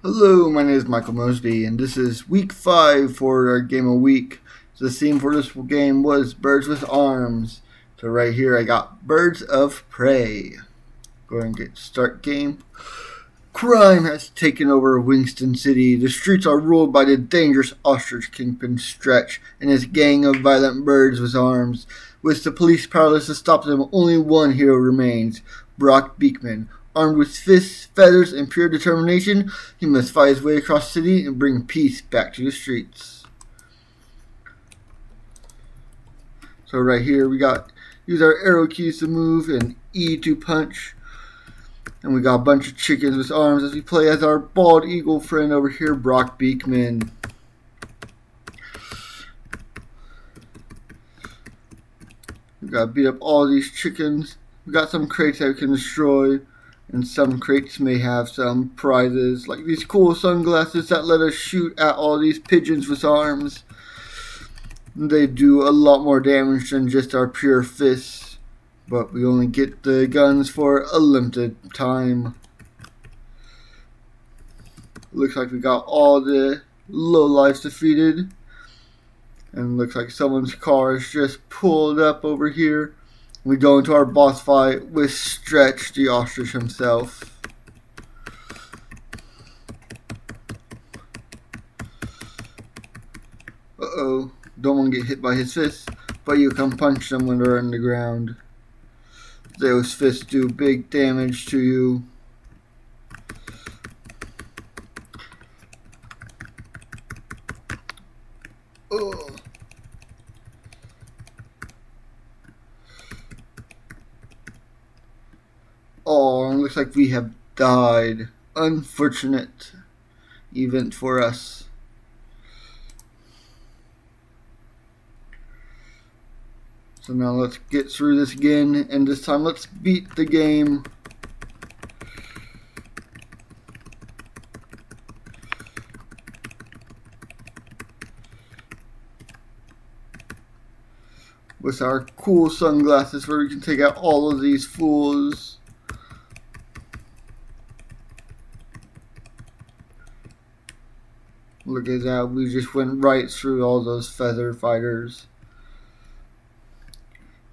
Hello, my name is Michael Mosby, and this is week 5 for our game of week. So the theme for this game was Birds with Arms. So right here I got Birds of Prey. Go ahead and get start game. Crime has taken over Winston City. The streets are ruled by the dangerous ostrich kingpin Stretch and his gang of violent birds with arms. With the police powerless to stop them, only one hero remains, Brock Beekman. Armed with fists, feathers, and pure determination, he must fight his way across the city and bring peace back to the streets. So right here we got use our arrow keys to move and E to punch. And we got a bunch of chickens with arms as we play as our bald eagle friend over here, Brock Beekman. We gotta beat up all these chickens. We got some crates that we can destroy. And some crates may have some prizes, like these cool sunglasses that let us shoot at all these pigeons with arms. They do a lot more damage than just our pure fists, but we only get the guns for a limited time. Looks like we got all the lowlifes defeated. And looks like someone's car is just pulled up over here. We go into our boss fight with Stretch, the ostrich himself. Uh-oh. Don't want to get hit by his fists, but you can punch them when they're on the ground. Those fists do big damage to you. Ugh. Oh, it looks like we have died. Unfortunate event for us. So now let's get through this again, and this time let's beat the game. With our cool sunglasses where we can take out all of these fools. Look at that, we just went right through all those feather fighters.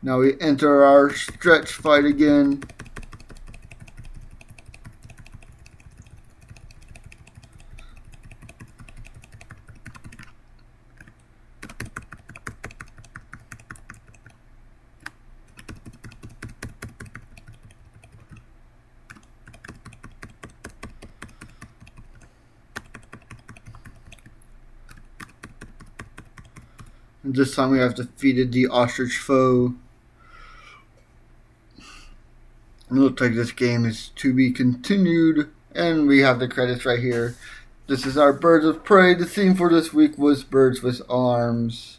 Now we enter our stretch fight again. And this time we have defeated the ostrich foe. It looks like this game is to be continued, and we have the credits right here. This is our Birds of Prey. The theme for this week was Birds with Arms.